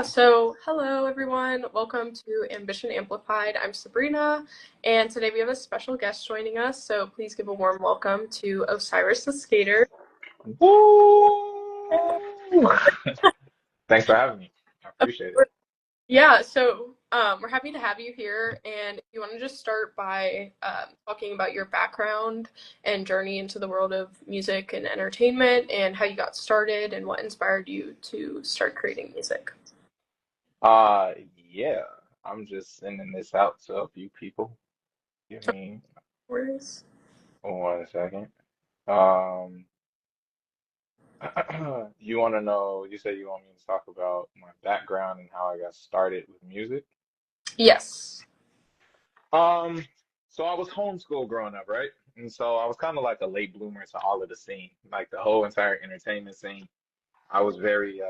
So hello everyone. Welcome to Ambition Amplified. I'm Sabrina, and today we have a special guest joining us. So please give a warm welcome to Osiris the Skater. Woo! Thanks for having me. I Of appreciate it. course. Yeah, so we're happy to have you here. And if you want to just start by talking about your background and journey into the world of music and entertainment and how you got started and what inspired you to start creating music. Uh, yeah, I'm just sending this out to a few people. Give me Of 1 second. Um, you want to know, you said you want me to talk about my background and how I got started with music. Yes. Um, so I was homeschooled growing up, right? And so I was kind of like a late bloomer to all of the scene, like the whole entire entertainment scene. I was very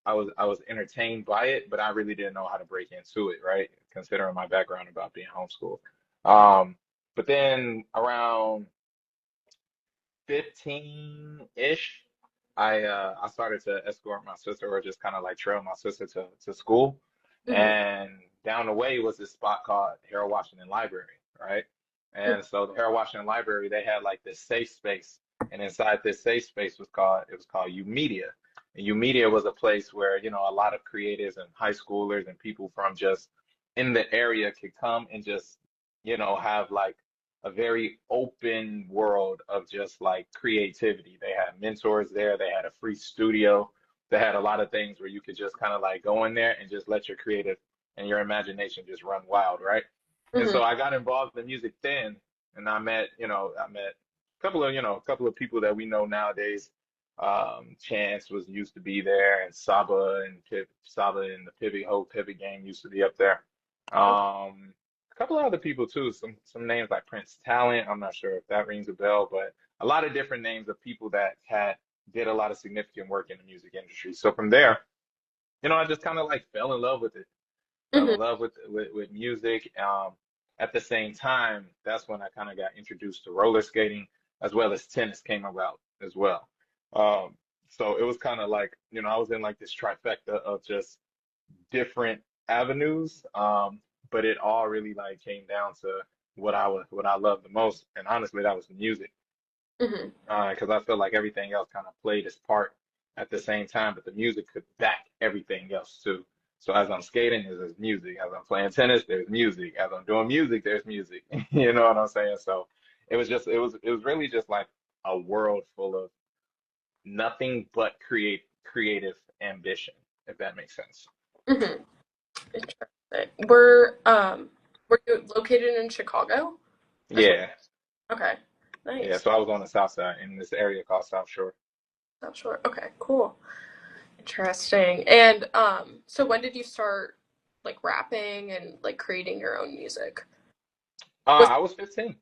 I was entertained by it, but I really didn't know how to break into it, right? Considering my background about being homeschooled. But then around 15-ish, I started to escort my sister or just kind of like trail my sister to school. Hmm. And down the way was this spot called Harold Washington Library, right? And so the Harold Washington Library, they had like this safe space. And inside this safe space it was called U Media. And U Media was a place where, a lot of creatives and high schoolers and people from just in the area could come and just, have like a very open world of just like creativity. They had mentors there, they had a free studio, they had a lot of things where you could just kind of like go in there and just let your creative and your imagination just run wild, right? And Hmm. so I got involved in music then, and I met a couple of people that we know nowadays. Chance was used to be there, and Saba and the Pivot Gang used to be up there. A couple of other people too. Some names like Prince Talent. I'm not sure if that rings a bell, but a lot of different names of people that had did a lot of significant work in the music industry. So from there, I just kind of like fell in love with it. Fell Hmm. in love with music. At the same time, that's when I kind of got introduced to roller skating as well as tennis came about as well. Um, so it was kind of like, I was in like this trifecta of just different avenues. But it all really like came down to what I love the most, and honestly, that was the music. Hmm. Because I feel like everything else kind of played its part at the same time, but the music could back everything else too. So as I'm skating, there's music. As I'm playing tennis, there's music. As I'm doing music, there's music. You know what I'm saying? So it was really just like a world full of nothing but creative ambition, if that makes sense. Hmm. Interesting. Were you located in Chicago as well? Yeah. Okay. Yeah, Nice. so I was on the south side in this area called South Shore. Not sure. Okay, cool. Interesting. And so when did you start like rapping and like creating your own music? Was I was 15. it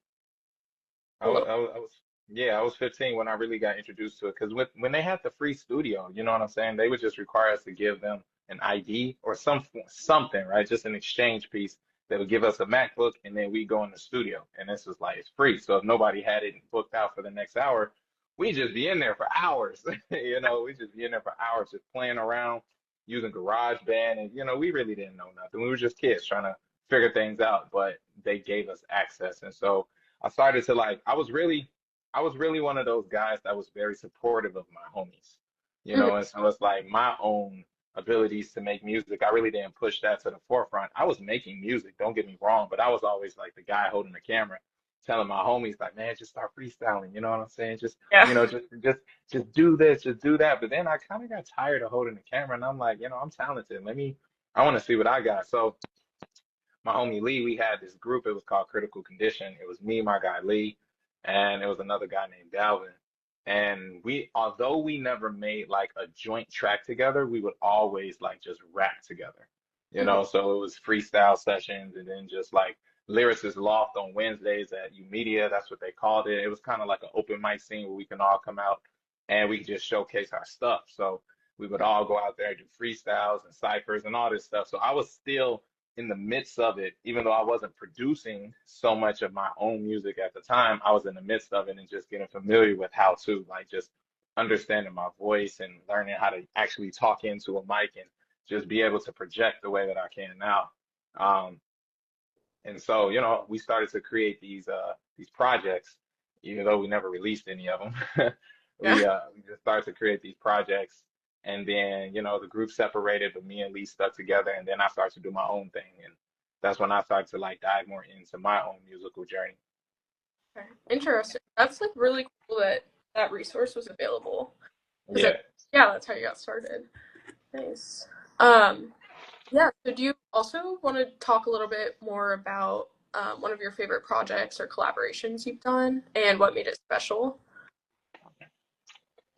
a little Yeah, I was 15 when I really got introduced to it. Because when they had the free studio, you know what I'm saying? They would just require us to give them an ID or something, right? Just an exchange piece. They would give us a MacBook and then we go in the studio. And this was like it's free. So if nobody had it booked out for the next hour, we just be in there for hours. We just be in there for hours just playing around using GarageBand. And we really didn't know nothing. We were just kids trying to figure things out, but they gave us access. And so I started to like I was really one of those guys that was very supportive of my homies, Mhm. and so it's like my own abilities to make music. I really didn't push that to the forefront. I was making music, don't get me wrong, but I was always like the guy holding the camera, telling my homies like, man, just start freestyling. You know what I'm saying? Just Yeah. you know, just do this, just do that. But then I kind of got tired of holding the camera, and I'm like, I'm talented. I want to see what I got. So my homie Lee, we had this group. It was called Critical Condition. It was me, my guy Lee, and it was another guy named Dalvin. And although we never made like a joint track together, we would always like just rap together. Mhm. So it was freestyle sessions and then just like Lyricist Loft on Wednesdays at U Media. That's what they called it. It was kind of like an open mic scene where we can all come out and we could just showcase our stuff. So we would all go out there and do freestyles and ciphers and all this stuff. So I was still in the midst of it, even though I wasn't producing so much of my own music at the time, I was in the midst of it and just getting familiar with how to like just understanding my voice and learning how to actually talk into a mic and just be able to project the way that I can now. Um, and so, we started to create these projects, even though we never released any of them. Yeah. We just started to create these projects, and then, the group separated, but me and Lee stuck together, and then I started to do my own thing, and that's when I started to like dive more into my own musical journey. Okay. Interesting. That's like really cool that that resource was available. Because Yeah. yeah, that's how you got started. Nice. Um, yeah, so do you also want to talk a little bit more about one of your favorite projects or collaborations you've done and what made it special?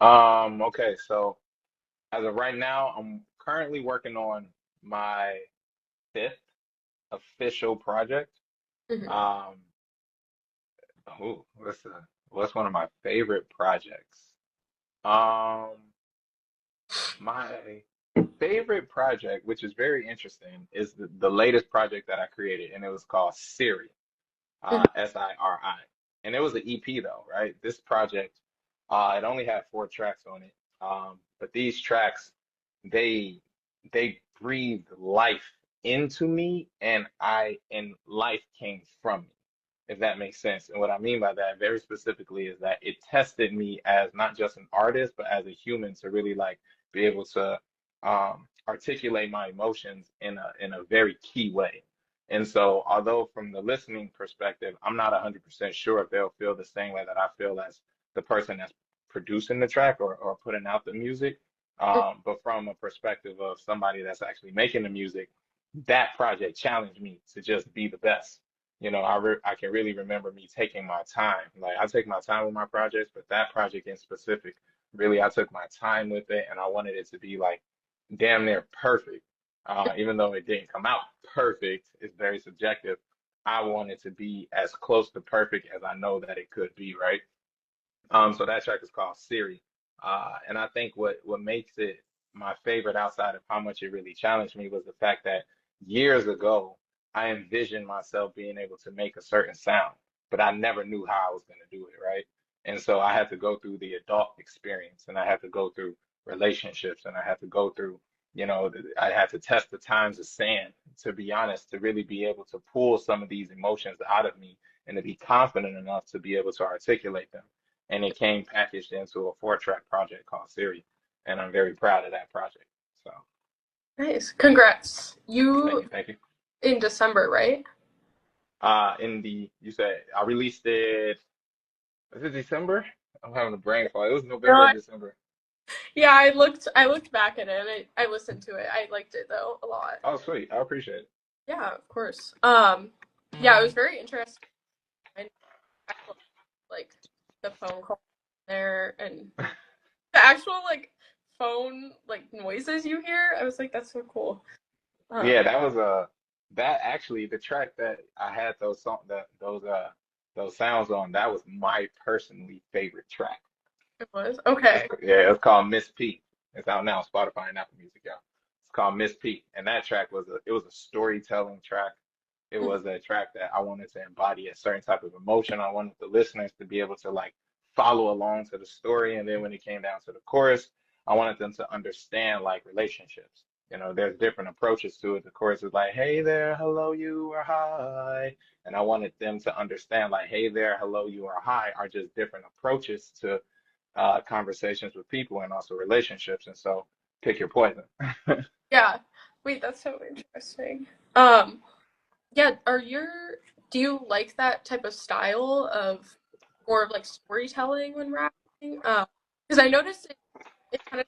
Okay, so as of right now, I'm currently working on my fifth official project. Hmm. Um, what's one of my favorite projects? Um, my favorite project, which is very interesting, is the latest project that I created, and it was called Siri, Siri. And it was an EP though, right? This project, it only had 4 tracks on it. But these tracks, they they breathed life into me, and life came from me, if that makes sense. And what I mean by that very specifically is that it tested me as not just an artist, but as a human to really like be able to articulate my emotions in a very key way. And so, although from the listening perspective, I'm not 100% sure if they'll feel the same way that I feel as the person that's producing the track or putting out the music. But from a perspective of somebody that's actually making the music, that project challenged me to just be the best. I can really remember me taking my time. Like I take my time with my projects, but that project in specific, really, I took my time with it, and I wanted it to be like damn near perfect. Even though it didn't come out perfect, it's very subjective. I wanted to be as close to perfect as I know that it could be, right? So that track is called Siri. And I think what makes it my favorite outside of how much it really challenged me was the fact that years ago I envisioned myself being able to make a certain sound, but I never knew how I was going to do it, right? And so I had to go through the adult experience, and I had to go through relationships, and I had to go through, I had to test the times of sand, to be honest, to really be able to pull some of these emotions out of me and to be confident enough to be able to articulate them, and it came packaged into a 4 track project called Siri, and I'm very proud of that project. So Nice. Congrats. thank You you, thank you. in December, right? You said I released it. Was it December? I'm having a brain fog. It was No, November or December. yeah, I looked back at it and I listened to it. I liked it though a lot. Oh, sweet. I appreciate it. Yeah, of course. Yeah, it was very interesting. I like the phone call there and the actual like phone like noises you hear. I was like, that's so cool. Yeah, Um, that was that actually the track that I had those sounds on. That was my personally favorite track. it was okay. It's called Miss P. It's out now on Spotify and Apple Music, y'all. It's called Miss P. And that track was a storytelling track. It Mhm. was a track that I wanted to embody a certain type of emotion. I wanted the listeners to be able to like follow along to the story. And then when it came down to the chorus, I wanted them to understand like relationships. There's different approaches to it. The chorus is like, hey there, hello, you, or hi. And I wanted them to understand like, hey there, hello, you, or hi are just different approaches to conversations with people and also relationships. And so pick your poison. Yeah. Wait, that's so interesting. Um, yeah, do you like that type of style of more of like storytelling when rapping? Because I noticed it kind of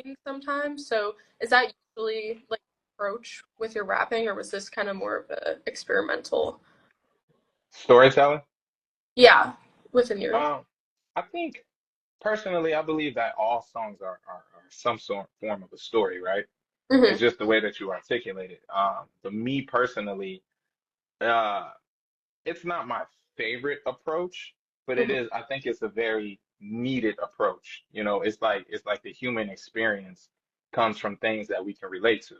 thing sometimes. So is that usually like approach with your rapping, or was this kind of more of a experimental? Storytelling. Yeah, within your. Um, I think personally, I believe that all songs are some sort form of a story, right? It's Hmm. just the way that you articulate it. For me personally, uh, it's not my favorite approach, but it Hmm. is, I think it's a very needed approach. It's like the human experience comes from things that we can relate to.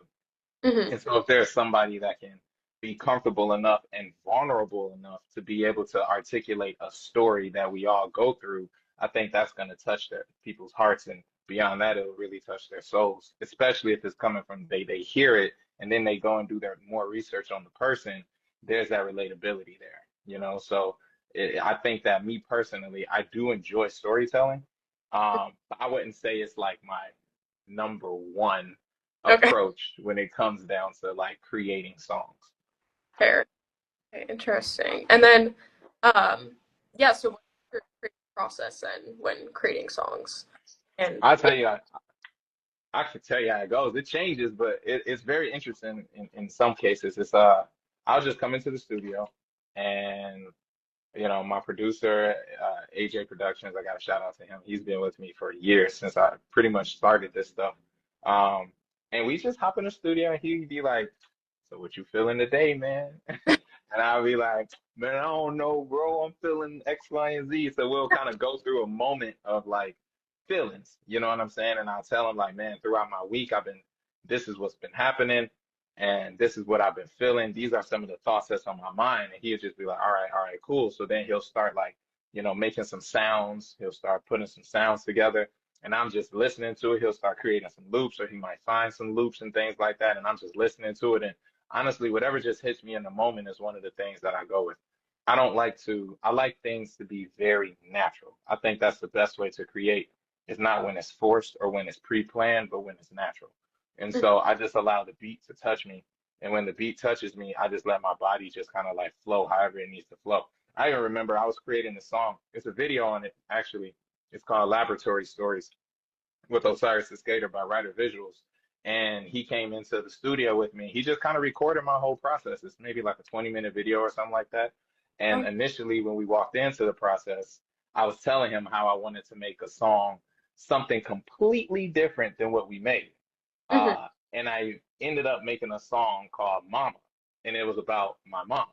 Hmm. And so if there's somebody that can be comfortable enough and vulnerable enough to be able to articulate a story that we all go through, I think that's going to touch people's hearts beyond that, it'll really touch their souls, especially if it's coming from they hear it and then they go and do their more research on the person. There's that relatability there, you know. So I think that me personally, I do enjoy storytelling. But I wouldn't say it's like my number one Okay, approach when it comes down to like creating songs. fair. Okay, interesting. And then, yeah, so what's your creative process then when creating songs? And I'll tell yeah, you, I can tell you how it goes. It changes, but it's very interesting in some cases. It's I'll just come into the studio and my producer, AJ Productions, I got to shout out to him. He's been with me for years since I pretty much started this stuff. Um, and we just hop in the studio and he'd be like, "So what you feeling today, man?" And I'll be like, "Man, I don't know, bro. I'm feeling X, Y, and Z." So we'll kind of go through a moment of like feelings, you know what I'm saying? And I'll tell him like, "Man, throughout my week, this is what's been happening, and this is what I've been feeling. These are some of the thoughts that's on my mind." And he'll just be like, all right, cool. So then he'll start like, making some sounds. He'll start putting some sounds together. And I'm just listening to it. He'll start creating some loops, or he might find some loops and things like that. And I'm just listening to it. And honestly, whatever just hits me in the moment is one of the things that I go with. I like things to be very natural. I think that's the best way to create. It's not when it's forced or when it's pre-planned, but when it's natural. And so I just allow the beat to touch me. And when the beat touches me, I just let my body just kind of like flow however it needs to flow. I even remember I was creating a song. It's a video on it, actually. It's called Laboratory Stories with Osiris the Skater by Writer Visuals. And he came into the studio with me. He just kind of recorded my whole process. It's maybe like a 20-minute video or something like that. And oh, initially, when we walked into the process, I was telling him how I wanted to make a song something completely different than what we made. mhm. And I ended up making a song called Mama, and it was about my mom.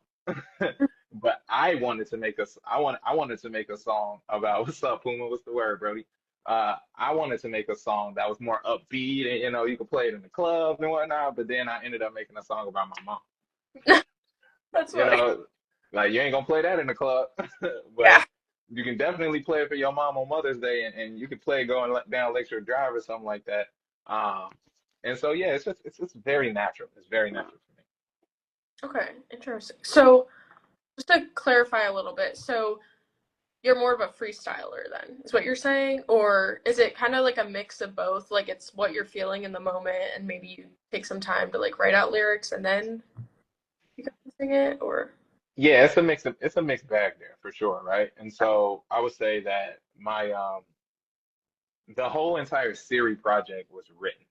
But I wanted to make a song about what's up, Puma? What's the word, Brody? I wanted to make a song that was more upbeat and you could play it in the club and whatnot, but then I ended up making a song about my mom. That's You funny. know, like you ain't gonna play that in the club, but Yeah. you can definitely play it for your mom on Mother's Day, and you can play it going down Lakeshore Drive or something like that. Um, and so yeah, it's very natural. It's very natural for me. Okay, interesting. So just to clarify a little bit, so you're more of a freestyler then, is what you're saying? Or is it kind of like a mix of both? Like it's what you're feeling in the moment and maybe you take some time to like write out lyrics and then you can sing it or Yeah, it's a mixed bag there for sure, right? And so I would say that my the whole entire Siri project was written,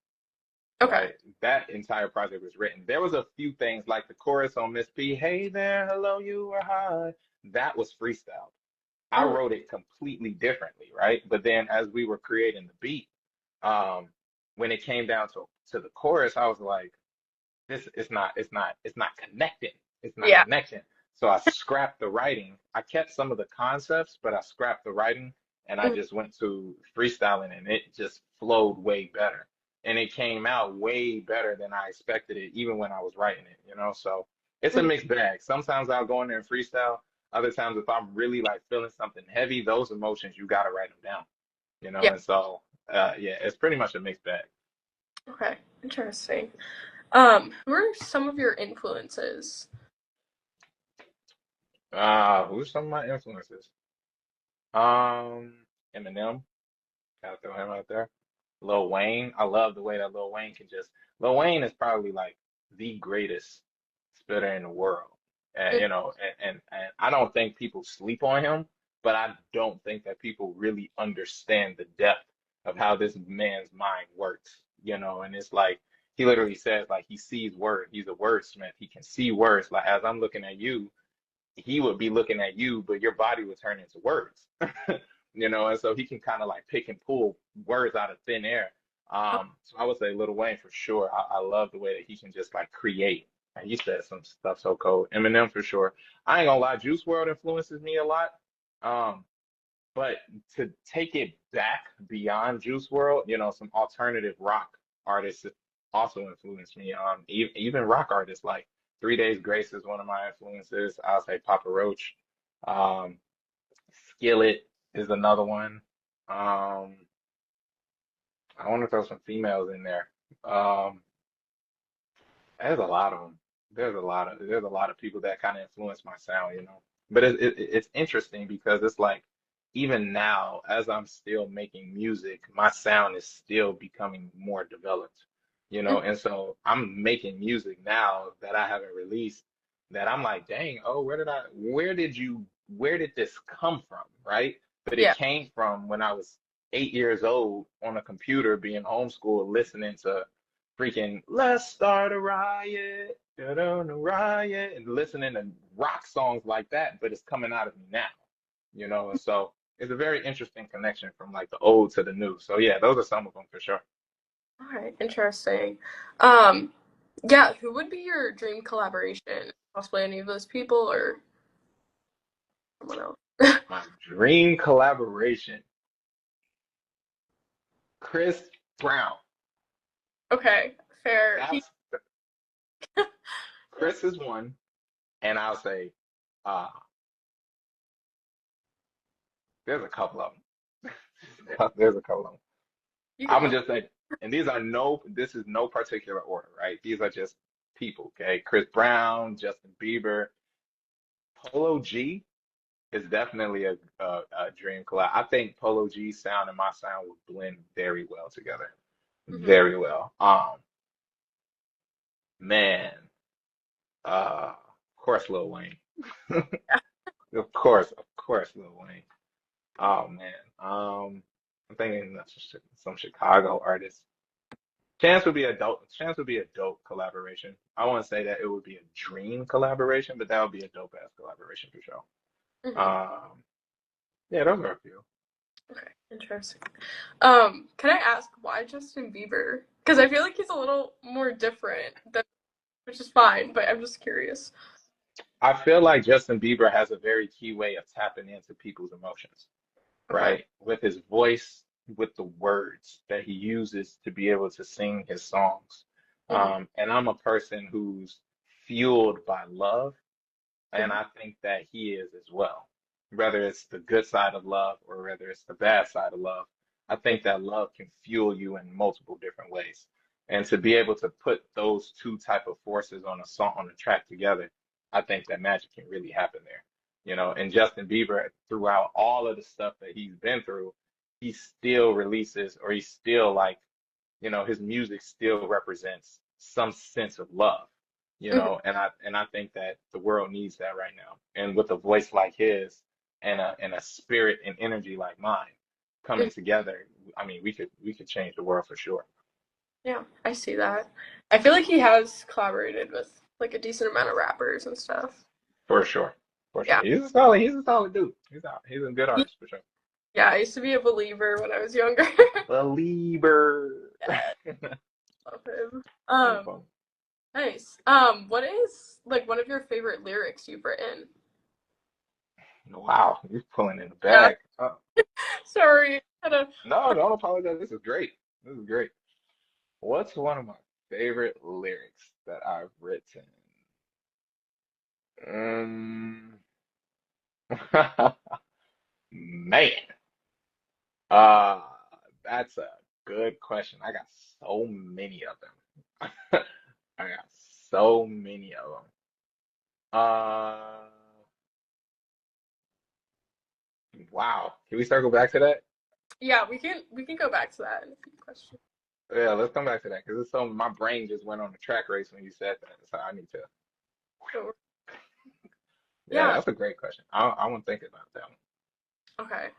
okay. right? That entire project was written. There was a few things like the chorus on Miss P, "Hey there, hello, you are high." That was freestyle. I Oh, wrote it completely differently, right? But then as we were creating the beat, um, when it came down to the chorus, I was like, this it's not connecting. It's not yeah. connecting. So I scrapped the writing. I kept some of the concepts, but I scrapped the writing and I Mhm. just went to freestyling and it just flowed way better. And it came out way better than I expected it, even when I was writing it. So it's a Mhm. mixed bag. Sometimes I'll go in there and freestyle. Other times, if I'm really like feeling something heavy, those emotions, you gotta write them down. Yeah. And so, yeah, it's pretty much a mixed bag. Okay. Interesting. Who are some of your influences? Who's some of my influences? Um, Eminem, gotta throw him out there. Lil Wayne, I love the way that Lil Wayne is probably like the greatest spitter in the world. And, Mm, and I don't think people sleep on him, but I don't think that people really understand the depth of how this man's mind works. And it's like he literally says like he sees word, he's a wordsmith. He can see words. Like as I'm looking at you, he would be looking at you, but your body would turn into words. And so he can kind of like pick and pull words out of thin air. oh, So I would say Lil Wayne for sure. I love the way that he can just like create. And he said some stuff so cold. Eminem for sure. I ain't gonna lie, Juice World influences me a lot. Um, but to take it back beyond Juice World, some alternative rock artists also influenced me. Even rock artists like 3 Days Grace is one of my influences. I'll say Papa Roach. Um, Skillet is another one. Um, I want to throw some females in there. Um, there's a lot of them. There's a lot of people that kind of influence my sound, you know. But it's interesting because it's like even now, as I'm still making music, my sound is still becoming more developed, you know. And so I'm making music now that I haven't released that I'm like, dang, oh, where did this come from, right? But it Yeah. came from when I was 8 years old on a computer being homeschooled, listening to freaking "Let's Start a Riot," da-da, riot, and listening to rock songs like that, but it's coming out of me now, you know. And so it's a very interesting connection from like the old to the new. So yeah, those are some of them for sure. All right, interesting. Um, yeah, who would be your dream collaboration? Possibly any of those people or someone else. My dream collaboration, Chris Brown. Okay, fair. He, That's Chris is one, and I'll say, uh, there's a couple of them. There's a couple of them. you I'm can go. gonna just say, and this is no particular order, right? These are just people, okay? Chris Brown, Justin Bieber, Polo G is definitely a dream collab. I think Polo G's sound and my sound would blend very well together, Hmm. very well. Man, of course, Lil Wayne, of course, Lil Wayne. Oh man, I'm thinking that's just some Chicago artists. Chance would be a dope collaboration. I won't say that it would be a dream collaboration, but that would be a dope ass collaboration for sure. Hmm. Um, yeah, those are a few. Okay, interesting. Can I ask why Justin Bieber? Because I feel like he's a little more different, than, which is fine, but I'm just curious. I feel like Justin Bieber has a very key way of tapping into people's emotions, Okay. right? With his voice, with the words that he uses to be able to sing his songs. Hmm. And I'm a person who's fueled by love. And Hmm. I think that he is as well. Whether it's the good side of love or whether it's the bad side of love, I think that love can fuel you in multiple different ways. And to be able to put those two type of forces on a song on a track together, I think that magic can really happen there. You know, and Justin Bieber, throughout all of the stuff that he's been through, he still releases or he's still like, you know, his music still represents some sense of love, you Hmm. know, and I think that the world needs that right now. And with a voice like his and a spirit and energy like mine Hmm. coming together, I mean, we could change the world for sure. Yeah, I see that. I feel like he has collaborated with like a decent amount of rappers and stuff. For sure. For sure. Yeah. He's a solid dude. He's a good artist for sure. Yeah, I used to be a believer when I was younger. Belieber. Yeah, love him. That's fun. Nice. What is like one of your favorite lyrics you've written? Wow, you're pulling in the Yeah, bag. sorry. Kind of. No, don't apologize. This is great. This is great. What's one of my favorite lyrics that I've written? Um, man, uh, that's a good question. I got so many of them. I got so many of them. Uh, wow. Can we circle back to that? Yeah, we can go back to that in a few questions. Yeah, let's come back to that because it's so my brain just went on the track race when you said that. So I need to. Sure. Yeah, Yeah. that's a great question. I want to think about that one. Okay.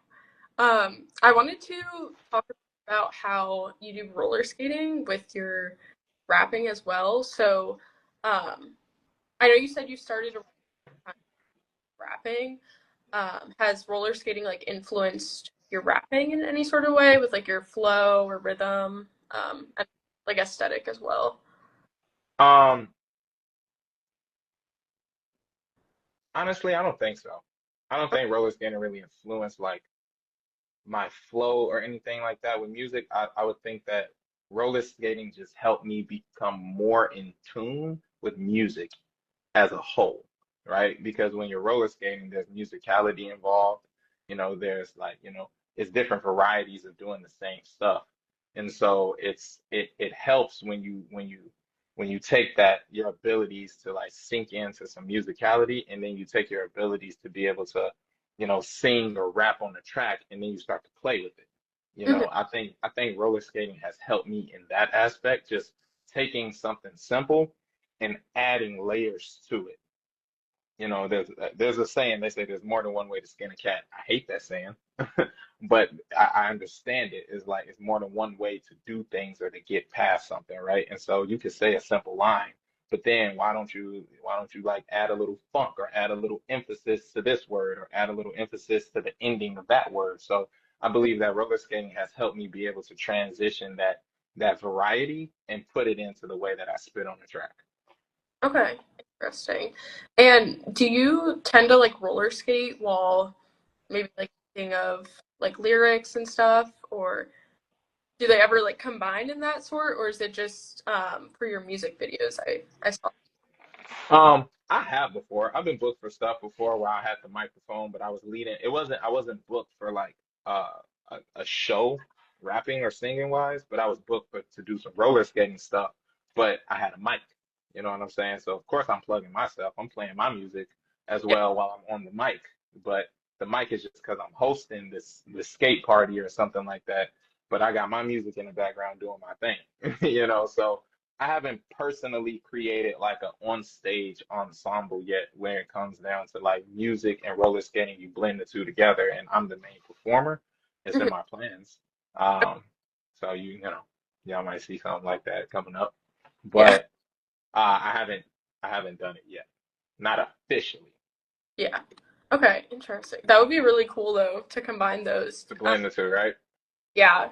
I wanted to talk about how you do roller skating with your rapping as well. So, I know you said you started rapping. Has roller skating like influenced your rapping in any sort of way with like your flow or rhythm, and like aesthetic as well? Um, Honestly, I don't think so. I don't think roller skating really influenced like my flow or anything like that with music. I would think that roller skating just helped me become more in tune with music as a whole, right? Because when you're roller skating, there's musicality involved. You know, there's like, you know, it's different varieties of doing the same stuff. And so it helps when you take that your abilities to like sink into some musicality, and then you take your abilities to be able to, sing or rap on the track, and then you start to play with it. Mhm. I think roller skating has helped me in that aspect, just taking something simple and adding layers to it. There's a saying, they say there's more than one way to skin a cat. I hate that saying, but I understand it. It's like it's more than one way to do things or to get past something, right? And so you could say a simple line, but then why don't you like add a little funk or add a little emphasis to this word or add a little emphasis to the ending of that word? So I believe that roller skating has helped me be able to transition that variety and put it into the way that I spit on the track. Okay, interesting. And do you tend to like roller skate while maybe like thinking of like lyrics and stuff, or do they ever like combine in that sort, or is it just for your music videos? I saw. I have before. I've been booked for stuff before where I had the microphone, but I was leading. I wasn't booked for like uh a show, rapping or singing wise, but I was booked to do some roller skating stuff. But I had a mic, you know what I'm saying? So of course I'm plugging myself. I'm playing my music as Yeah. well while I'm on the mic. But the mic is just because I'm hosting this skate party or something like that. But I got my music in the background doing my thing, So I haven't personally created like an on stage ensemble yet where it comes down to like music and roller skating. You blend the two together, and I'm the main performer. It's in Mhm. my plans. Um, so y'all might see something like that coming up, Yeah. but I haven't done it yet, not officially. Yeah. Okay, interesting. That would be really cool though to combine those. To blend the two, right? Yeah.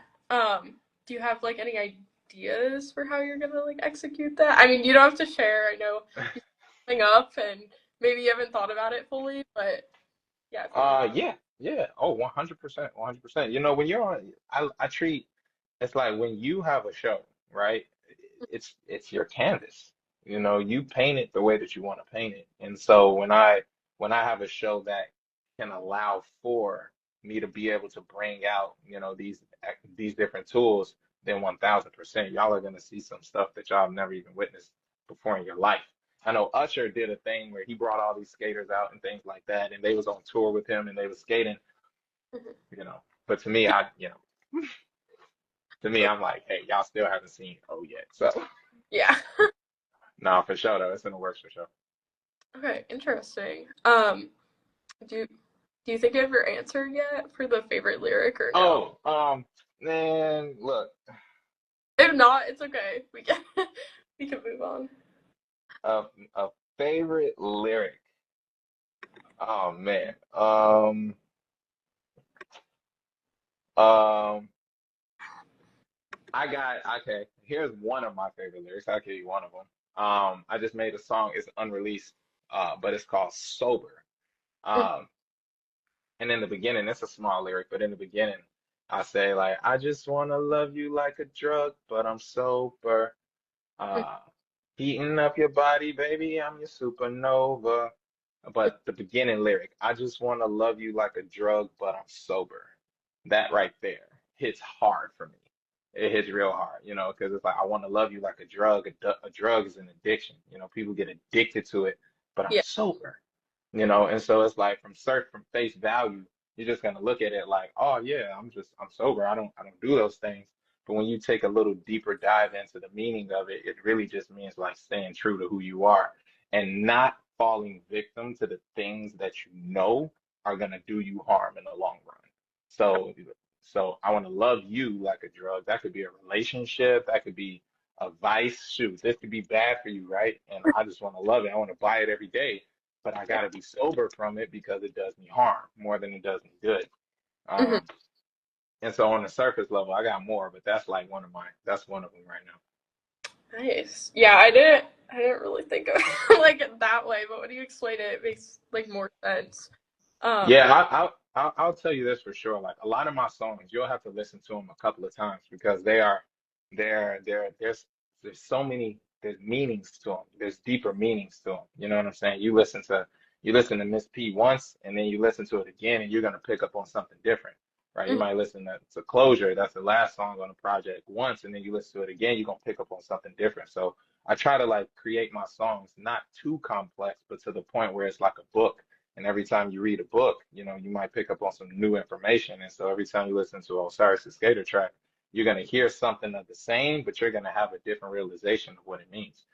Do you have like any ideas for how you're gonna like execute that? I mean, you don't have to share. I know you're coming up and maybe you haven't thought about it fully, but yeah, if you want Yeah, yeah. Oh, 100%, 100%. When you're on, I treat it's like when you have a show, right? to. It's your canvas. You paint it the way that you want to paint it. And so when I have a show that can allow for me to be able to bring out, these different tools, then 1000%, y'all are gonna see some stuff that y'all have never even witnessed before in your life. I know Usher did a thing where he brought all these skaters out and things like that, and they was on tour with him and they was skating, Mhm. But to me, I'm like, hey, y'all still haven't seen O yet. So, Yeah. no, for sure though, it's in the works for sure. Okay, interesting. Do do you think you have your answer yet for the favorite lyric or no? Oh, man, look, If not, it's okay. We can we can move on. a a favorite lyric. Oh man, um, I got okay. Here's one of my favorite lyrics. I'll give you one of them. I just made a song. It's unreleased, but it's called "Sober." Mhm. Um, and in the beginning, it's a small lyric, but in the beginning, I say like, I just wanna love you like a drug, but I'm sober. Uh, heating up your body, baby, I'm your supernova. But the beginning lyric, I just wanna love you like a drug, but I'm sober. That right there hits hard for me. It hits real hard, because it's like I want to love you like a drug. A drug is an addiction. People get addicted to it, but I'm Yeah. sober. And so it's like from face value, you're just gonna look at it like, oh yeah, I'm sober. I don't do those things. But when you take a little deeper dive into the meaning of it, it really just means like staying true to who you are and not falling victim to the things that you know are gonna do you harm in the long run. So I want to love you like a drug. That could be a relationship, that could be a vice. Shoot, this could be bad for you, right? And I just want to love it. I want to buy it every day, but I Yeah. gotta be sober from it because it does me harm more than it does me good. Mhm. Um, and so on the surface level, I got more, but that's one of them right now. Nice. Yeah, I didn't really think of it like it that way, but when you explain it, it makes like more sense. Um, Yeah, I'll tell you this for sure. Like a lot of my songs, you'll have to listen to them a couple of times because there's so many there's meanings to them. There's deeper meanings to them. You know what I'm saying? You listen to Miss P once, and then you listen to it again, and you're gonna pick up on something different. right? You Mhm. might listen to Closure, that's the last song on the project once, and then you listen to it again, you're gonna pick up on something different. So I try to like create my songs not too complex, but to the point where it's like a book. And every time you read a book, you might pick up on some new information. And so every time you listen to Osiris' Skater track, you're gonna hear something of the same, but you're gonna have a different realization of what it means.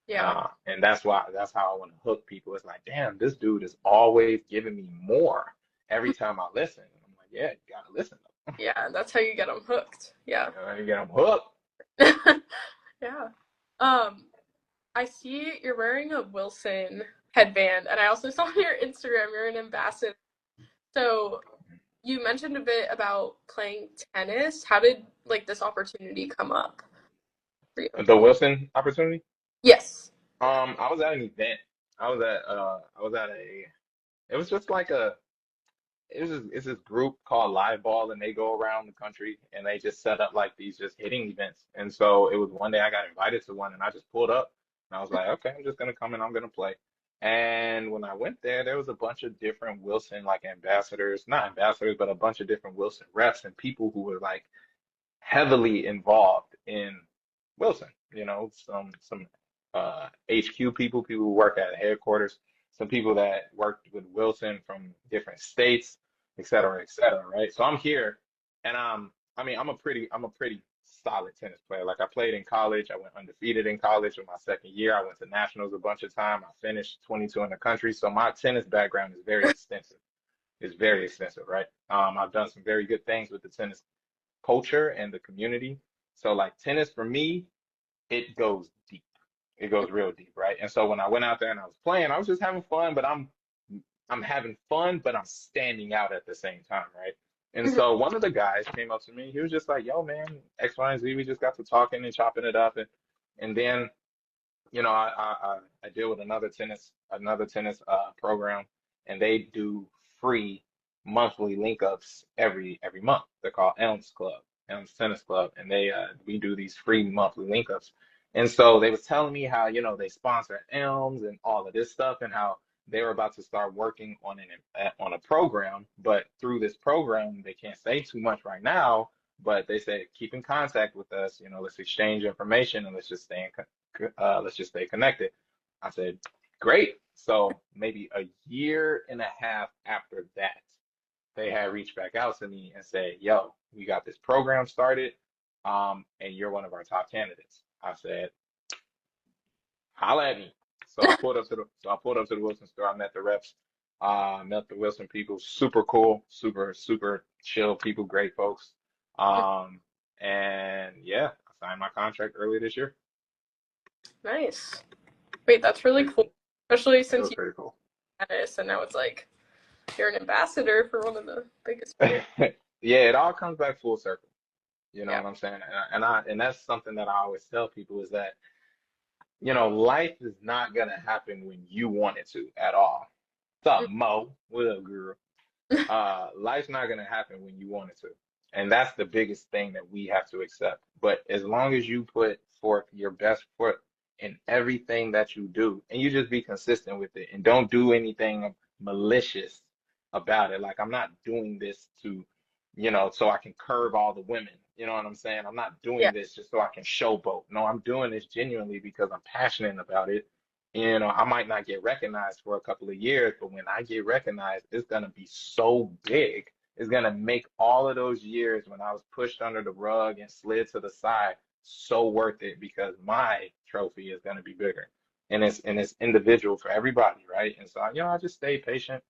Yeah. And that's how I want to hook people. It's like, damn, this dude is always giving me more every time I listen. And I'm like, yeah, you gotta listen. Yeah, that's how you get them hooked. Yeah. You get them hooked. Yeah. Um, I see you're wearing a Wilson headband, and I also saw on your Instagram you're an ambassador. So you mentioned a bit about playing tennis. How did like this opportunity come up for you? The Wilson opportunity. Yes. I was at an event. I was at a. It was just like a. It's this group called Live Ball, and they go around the country and they just set up like these just hitting events. And so it was one day I got invited to one, and I just pulled up, and I was like, okay, I'm just gonna come and I'm gonna play. And when I went there was a bunch of different Wilson like ambassadors, not ambassadors, but a bunch of different Wilson reps and people who were like heavily involved in Wilson. Some HQ people who work at headquarters, some people that worked with Wilson from different states, et cetera, right? So I'm here, and I mean, I'm a pretty solid tennis player. Like I played in college, I went undefeated in college in my second year. I went to nationals a bunch of time. I finished 22 in the country, so my tennis background is very extensive. It's very extensive, right? I've done some very good things with the tennis culture and the community. So like tennis for me, it goes deep. It goes real deep, right? And so when I went out there and I was playing, I was just having fun, but I'm having fun, but I'm standing out at the same time, right? And Mhm. so one of the guys came up to me. He was just like, "Yo, man, X, Y, and Z. We just got to talking and chopping it up, and then I deal with another tennis program, and they do free monthly link ups every month. They're called Elms Tennis Club, and we do these free monthly link ups. And so they was telling me how they sponsor Elms and all of this stuff, and how they were about to start working on a program, but through this program they can't say too much right now. But they said keep in contact with us. Let's exchange information and let's just stay connected. I said, great. So maybe a year and a half after that, they had reached back out to me and said, yo, we got this program started, and you're one of our top candidates. I said, holla at me. So I pulled up to the Wilson store. I met the reps, met the Wilson people, super cool, super, super chill people, great folks. Um, and yeah, I signed my contract earlier this year. Nice. Wait, that's really Pretty cool. cool. Especially It since was you pretty cool. did tennis and now it's like you're an ambassador for one of the biggest players. Yeah, it all comes back full circle. You know Yeah. what I'm saying? And that's something that I always tell people is that, life is not gonna happen when you want it to at all. What's up, Mo? What up, girl? Life's not gonna happen when you want it to. And that's the biggest thing that we have to accept. But as long as you put forth your best foot in everything that you do, and you just be consistent with it and don't do anything malicious about it. Like I'm not doing this so I can curve all the women. You know what I'm saying? I'm not Yeah. doing this just so I can showboat. No, I'm doing this genuinely because I'm passionate about it. I might not get recognized for a couple of years, but when I get recognized, it's gonna be so big. It's gonna make all of those years when I was pushed under the rug and slid to the side so worth it because my trophy is gonna be bigger. And it's individual for everybody, right? And so I just stay patient,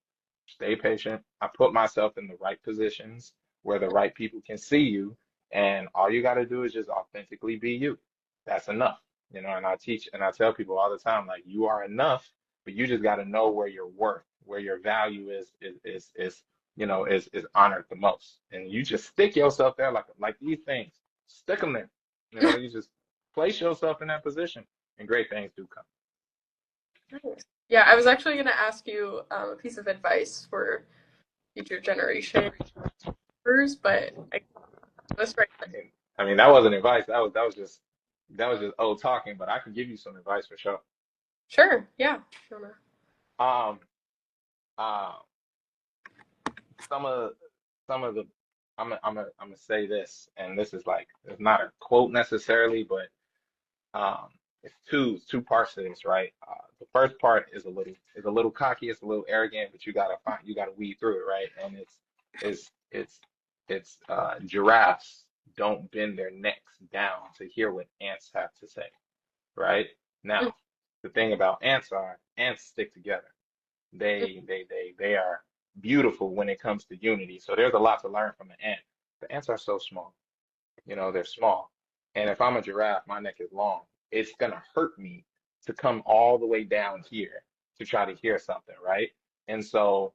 stay patient. I put myself in the right positions where the right people can see you, and all you got to do is just authentically be you. That's enough. And I teach and I tell people all the time, like you are enough, but you just got to know where your worth, where your value is honored the most. And you just stick yourself there like these things. Stick them there. You just place yourself in that position, and great things do come. Nice. Yeah, I was actually going to ask you a piece of advice for future generations, but I that's right. I mean, that wasn't advice. That was just old talking. But I can give you some advice for sure. Sure. Yeah. Um, uh, some of some of the I'm gonna say this, and this is like it's not a quote necessarily, but um, it's two parts to this, right? The first part is a little cocky, it's a little arrogant, but you gotta weed through it, right? And it's it's giraffes don't bend their necks down to hear what ants have to say, right? Mhm. Now, the thing about ants stick together. They are beautiful when it comes to unity. So there's a lot to learn from the ant. The ants are so small. You know, they're small. And if I'm a giraffe, my neck is long. It's gonna hurt me to come all the way down here to try to hear something, right? And so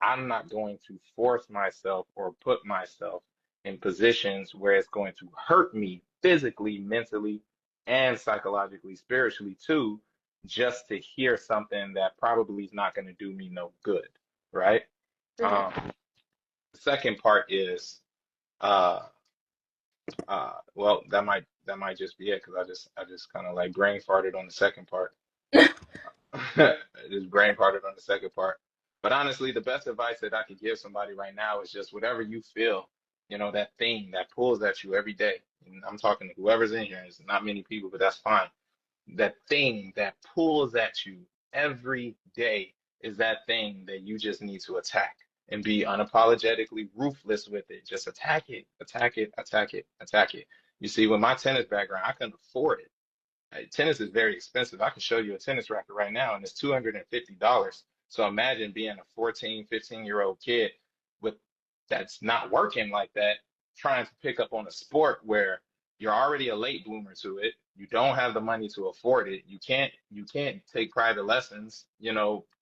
I'm not going to force myself or put myself in positions where it's going to hurt me physically, mentally, and psychologically, spiritually too, just to hear something that probably is not going to do me no good, right? Mhm. Um, the second part is uh well, that might just be it because I just kind of like brain farted on the second part. Just brain farted on the second part. But honestly, the best advice that I could give somebody right now is just whatever you feel, that thing that pulls at you every day. And I'm talking to whoever's in here. It's not many people, but that's fine. That thing that pulls at you every day is that thing that you just need to attack and be unapologetically ruthless with it. Just attack it, attack it, attack it, attack it. You see, with my tennis background, I couldn't afford it. Tennis is very expensive. I can show you a tennis racket right now, and it's $250. So imagine being a 14, 15-year-old kid with that's not working like that, trying to pick up on a sport where you're already a late bloomer to it. You don't have the money to afford it. You can't take private lessons.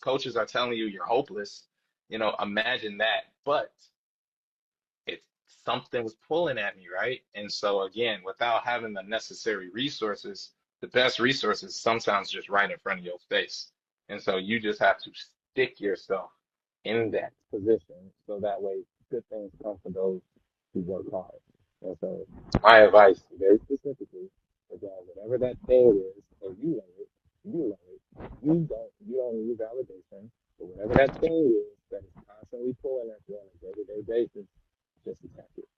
Coaches are telling you you're hopeless. Imagine that. But it's something was pulling at me, right? And so again, without having the necessary resources, the best resources sometimes just right in front of your face. And so you just have to stick yourself in that position so that way good things come for those who work hard. And so my advice very specifically is that whatever that thing is, and you know it, you don't need validation, but whatever that thing is that is constantly pulling at you on a day-to-day basis, just attack it.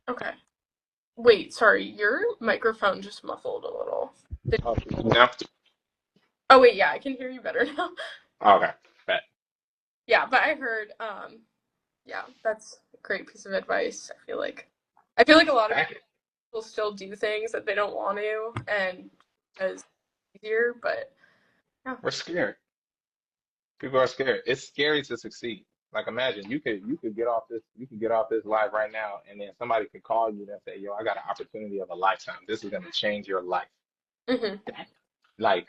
Okay. Wait, sorry, your microphone just muffled a little. Oh, can you hear me now? Oh wait, yeah, I can hear you better now. Okay, bet. Yeah, but I heard, yeah, that's a great piece of advice. I feel like a lot of Attack it. people still do things that they don't want to, and because it's easier. But yeah. We're scared. People are scared. It's scary to succeed. Like imagine you could get off this live right now, and then somebody could call you and say, "Yo, I got an opportunity of a lifetime. This is gonna change your life." Hmm. Like,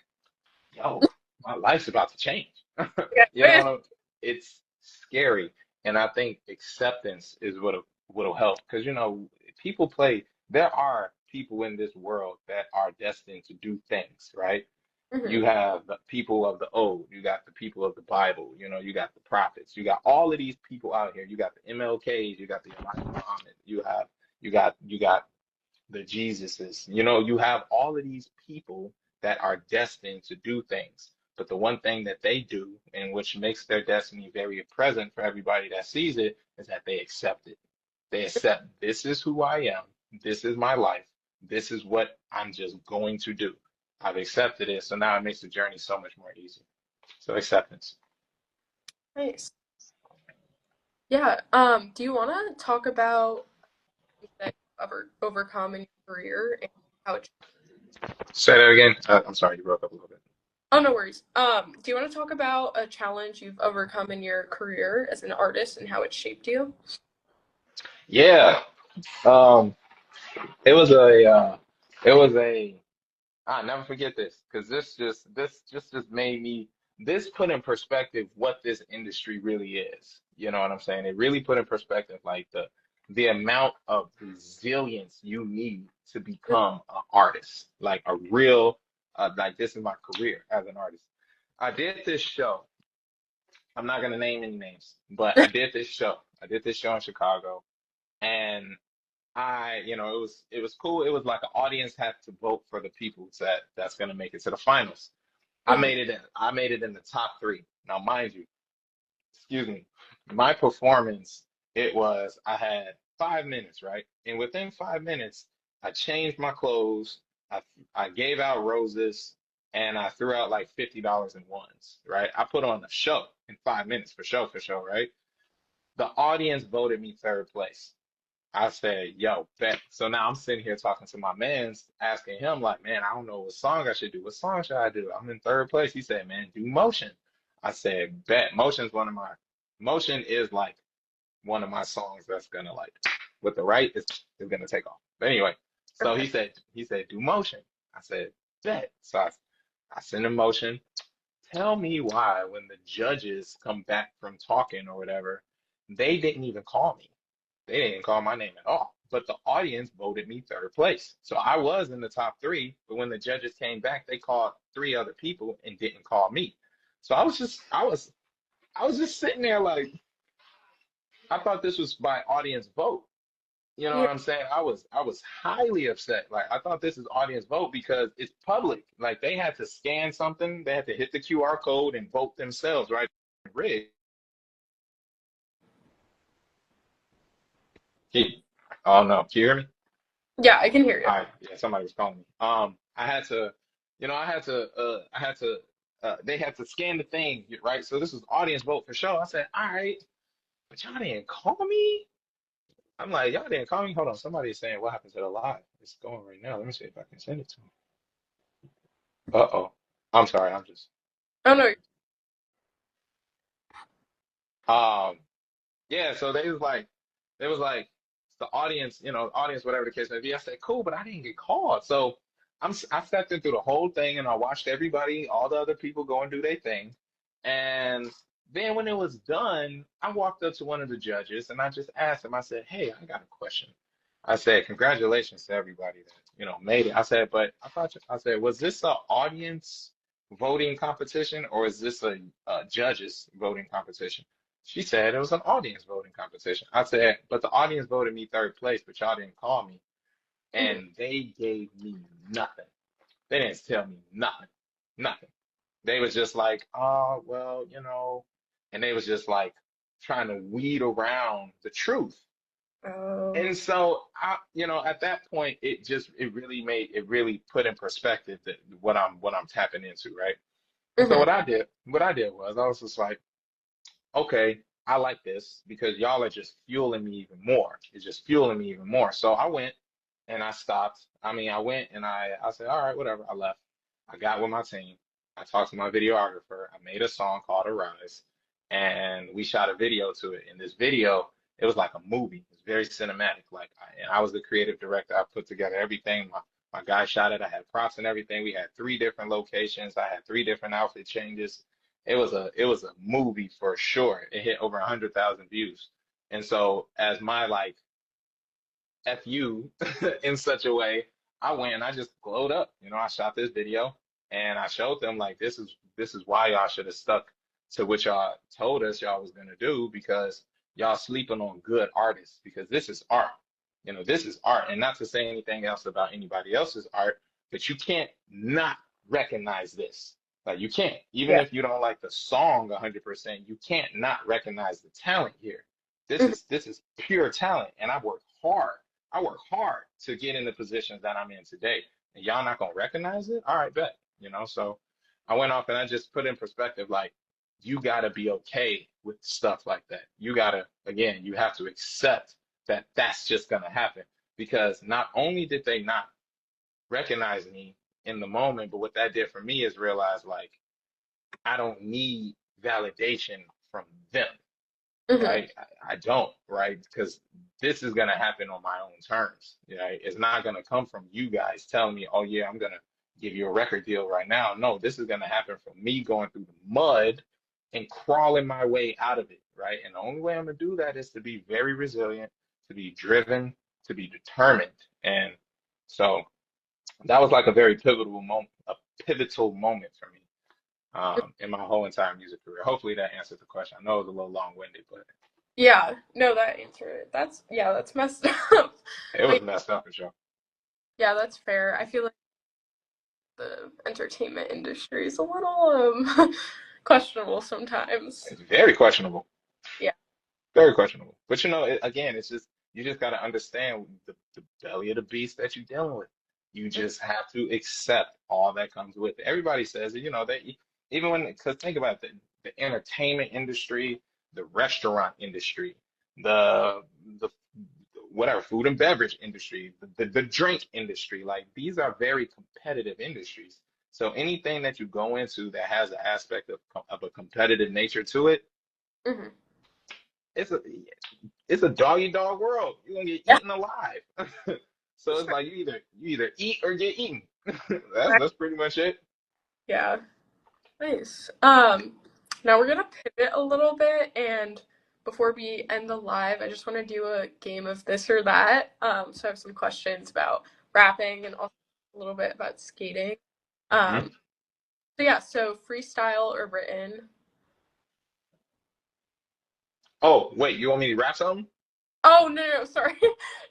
yo, my life's about to change. You know Yeah. what It's scary, and I think acceptance is what'll help because people play. There are people in this world that are destined to do things, right? Hmm. You have the people of the old, you got the people of the Bible, you got the prophets, you got all of these people out here. You got the MLKs, you got the Elijah Muhammad, you got the Jesuses. You have all of these people that are destined to do things. But the one thing that they do, and which makes their destiny very present for everybody that sees it, is that they accept it. They accept this is who I am, this is my life, this is what I'm just going to do. I've accepted it, so now it makes the journey so much more easy. So acceptance. Nice. Yeah. Do you want to talk about things that you've overcome in your career and how it? Say that again. I'm sorry, you broke up a little bit. Oh, no worries. Do you want to talk about a challenge you've overcome in your career as an artist and how it shaped you? Yeah. Um, it was a I'll never forget this because this just made me this put in perspective what this industry really is. You know what I'm saying? It really put in perspective like the amount of resilience you need to become an artist, like a real like this is my career as an artist. I did this show. I'm not gonna name any names, but I did this show. I did this show in Chicago, and it was cool. It was like an audience had to vote for the people that's gonna make it to the finals. I Hmm. made it in. I made it in the top three. Now, mind you, excuse me, my performance. It was. I had 5 minutes, right? And within 5 minutes, I changed my clothes, I I gave out roses, and I threw out like $50 in ones, right? I put on a show in 5 minutes for show, right? The audience voted me third place. I said, yo, bet. So now I'm sitting here talking to my mans, asking him, like, man, I don't know what song I should do. What song should I do? I'm in third place. He said, man, do Motion. I said, bet. Motion is like one of my songs that's gonna like, with the right, is gonna take off. But anyway, so Okay. he said, do Motion. I said, bet. So I sent him Motion. Tell me why when the judges come back from talking or whatever, they didn't even call me. They didn't call my name at all. But the audience voted me third place. So I was in the top three, but when the judges came back, they called three other people and didn't call me. So I was just sitting there like I thought this was by audience vote. You know Yeah. what I'm saying? I was highly upset. Like I thought this is audience vote because it's public. Like they had to scan something, they had to hit the QR code and vote themselves, right? Rigged. Oh no, can you hear me? Yeah, I can hear you. All right, yeah, somebody was calling me. I had to, they had to scan the thing, right? So this was audience vote for show. I said, all right, but y'all didn't call me. I'm like, y'all didn't call me. Hold on, somebody's saying what happened to the live. It's going right now. Let me see if I can send it to them. Uh-oh. I'm sorry. I'm just, Oh no. um, yeah. So they was like, the audience, audience, whatever the case may be. I said, cool, but I didn't get called. So I sat there through the whole thing and I watched everybody, all the other people go and do their thing. And then when it was done, I walked up to one of the judges and I just asked him, I said, hey, I got a question. I said, congratulations to everybody that, made it. I said, but I said, was this a audience voting competition or is this a judges voting competition? She said it was an audience voting competition. I said, but the audience voted me third place, but y'all didn't call me. Mhm. And they gave me nothing. They didn't tell me nothing. Nothing. They was just like, oh, well, and they was just like trying to weed around the truth. Oh. And so at that point, it really put in perspective that what I'm tapping into, right? And so Mhm. what I did was I was just like, okay, I like this because y'all are just fueling me even more. It's just fueling me even more. So I went and I stopped. I mean, I went and I said, all right, whatever. I left. I got with my team. I talked to my videographer. I made a song called Arise, and we shot a video to it. In this video, it was like a movie. It's very cinematic. Like, and I was the creative director. I put together everything. My guy shot it. I had props and everything. We had three different locations. I had three different outfit changes. It was a movie for sure. It hit over 100,000 views. And so as my like FU in such a way, I went and I just glowed up. I shot this video and I showed them like this is why y'all should have stuck to what y'all told us y'all was gonna do because y'all sleeping on good artists because this is art. This is art. And not to say anything else about anybody else's art, but you can't not recognize this. Like you can't, even Yeah. if you don't like the song 100%, you can't not recognize the talent here. Mhm. This is pure talent, and I work hard. I work hard to get in the positions that I'm in today. And y'all not gonna recognize it? All right, bet. So I went off and I just put in perspective, like, you gotta be okay with stuff like that. You gotta, again, you have to accept that that's just gonna happen. Because not only did they not recognize me in the moment, but what that did for me is realize like I don't need validation from them, Mhm. right? I don't, right? Because this is gonna happen on my own terms, right? It's not gonna come from you guys telling me, oh yeah, I'm gonna give you a record deal right now. No, this is gonna happen from me going through the mud and crawling my way out of it, right? And the only way I'm gonna do that is to be very resilient, to be driven, to be determined. And so that was like a pivotal moment for me in my whole entire music career. Hopefully that answered the question. I know it was a little long-winded, but Yeah. No, that answered it. That's messed up. it was Like, messed up for sure. yeah, that's fair. I feel like the entertainment industry is a little questionable sometimes. It's very questionable, Yeah. very questionable. But again, it's just You just got to understand the belly of the beast that you're dealing with. You just have to accept all that comes with it. Everybody says it, they even when, because think about the entertainment industry, the restaurant industry, the the whatever food and beverage industry, the drink industry, like these are very competitive industries. So anything that you go into that has an aspect of a competitive nature to it, Hmm. it's a it's a doggy dog world. You're gonna get Yeah, eaten alive. So it's sure. like you either eat or get eaten. That's pretty much it. Yeah, nice. Now we're gonna pivot a little bit, and before we end the live, I just want to do a game of this or that. So I have some questions about rapping and also a little bit about skating. Mhm. Um, so yeah, so freestyle or written. Oh, wait, you want me to rap something? Oh no, sorry.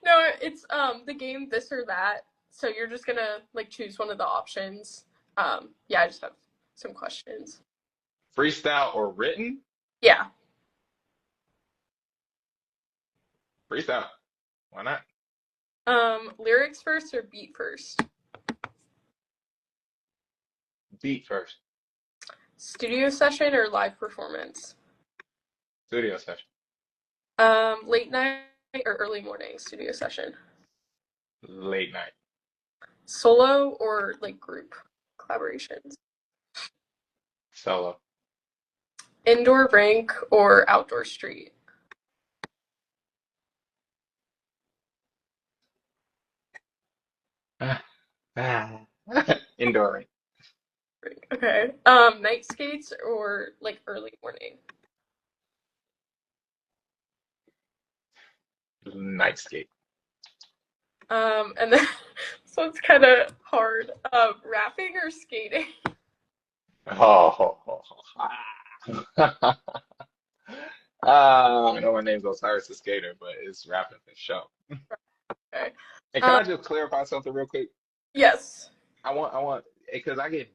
No, it's the game this or that. So you're just gonna like choose one of the options. Yeah, I just have some questions. Freestyle or written? Yeah. Freestyle. Why not? Lyrics first or beat first? Beat first. Studio session or live performance? Studio session. Late night or early morning studio session? Late night. Solo or like group collaborations? Solo. Indoor rink or outdoor street? Ah. Indoor. Rink. Okay. Night skates or like early morning? Night skate. And then so it's kind of hard. Rapping or skating? Oh. I know my name's Osiris the Skater, but it's rapping for sure. Okay. And can Um, I just clarify something real quick? yes. I want because I get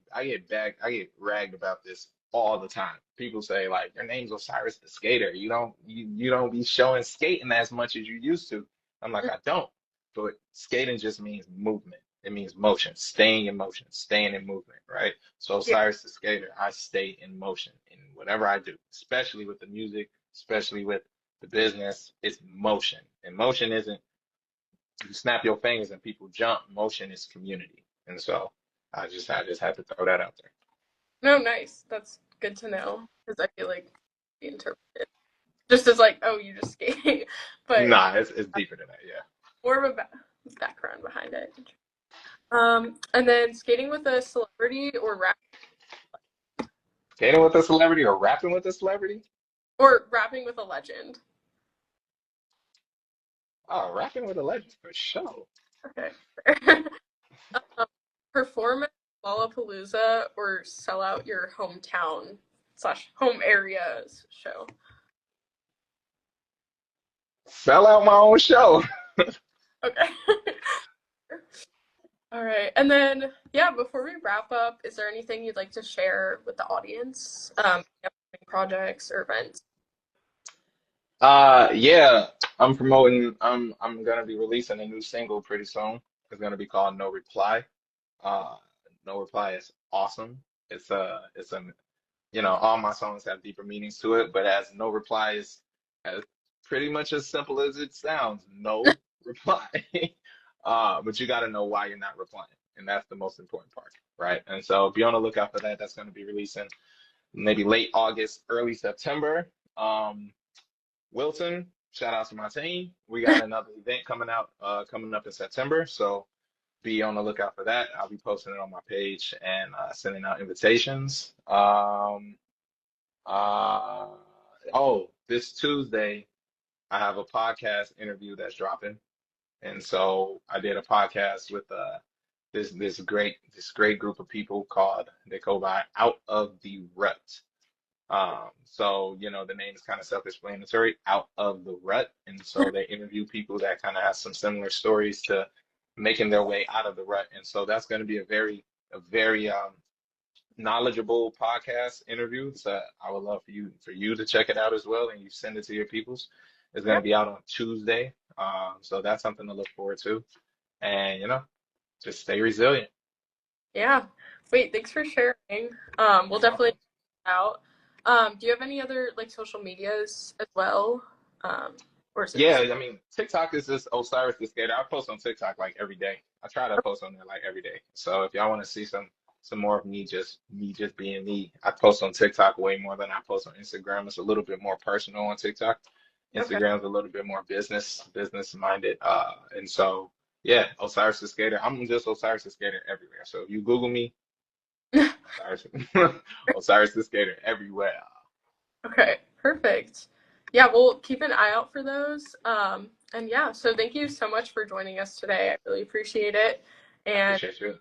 ragged about this all the time. People say like your name's Osiris the Skater. You don't be showing skating as much as you used to. I'm like I don't. But skating just means movement. It means motion, staying in motion, staying in movement, right? So Yeah. Osiris the Skater, I stay in motion in whatever I do, especially with the music, especially with the business. It's motion, and motion isn't you snap your fingers and people jump. Motion is community. And so I just had to throw that out there. No, nice. That's good to know because I feel like we interpret it just as like, oh, you just skate, but Nah, it's deeper than that, yeah. more of a background behind it. And then skating with a celebrity or Skating with a celebrity or rapping with a celebrity? rapping with a legend. Oh, rapping with a legend for sure. Okay. um, perform at Lollapalooza or sell out your hometown slash home areas show. Sell out my own show. Okay. All right. And then, yeah, before we wrap up, is there anything you'd like to share with the audience? Upcoming projects or events? Yeah, I'm gonna be releasing a new single pretty soon. It's gonna be called No Reply. Uh No Reply is awesome. It's a all my songs have deeper meanings to it, but as no reply is as pretty much as simple as it sounds, no reply. But you got to know why you're not replying, and that's the most important part, right? And so be on the lookout for that. That's going to be releasing maybe late August, early September. Wilton, shout out to my team. We got another event coming up in September, so be on the lookout for that. I'll be posting it on my page and sending out invitations. Uh, oh, this Tuesday, I have a podcast interview that's dropping. And so I did a podcast with this great group of people called they go by Out of the Rut. So the name is kind of self-explanatory, Out of the Rut. And so they interview people that kind of have some similar stories to making their way out of the rut. And so that's going to be a very knowledgeable podcast interview. So I would love for you to check it out as well, and you send it to your peoples. It's going Yeah. to be out on Tuesday. So that's something to look forward to. And, just stay resilient. Yeah. Wait, thanks for sharing. We'll You're definitely welcome. check it out. Do you have any other like social medias as well? Or is it Yeah, just I mean, TikTok is just Osiris the Skater. I post on TikTok like every day. I try to post on there like every day. So if y'all want to see some more of me just being me, I post on TikTok way more than I post on Instagram. It's a little bit more personal on TikTok. okay? Instagram's a little bit more business minded. And so yeah, Osiris the Skater. I'm just Osiris the Skater everywhere. So if you Google me, Osiris, Osiris the Skater everywhere. Okay, perfect. Yeah, we'll keep an eye out for those. And yeah, so thank you so much for joining us today. I really appreciate it. I And appreciate you.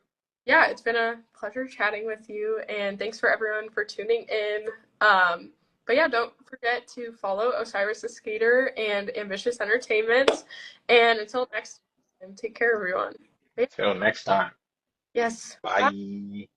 yeah, it's been a pleasure chatting with you. And thanks for everyone for tuning in. Um, but yeah, don't forget to follow Osiris the Skater and Ambitious Entertainment. And until next time, take care, everyone. Till next time. Yes. Bye. Bye.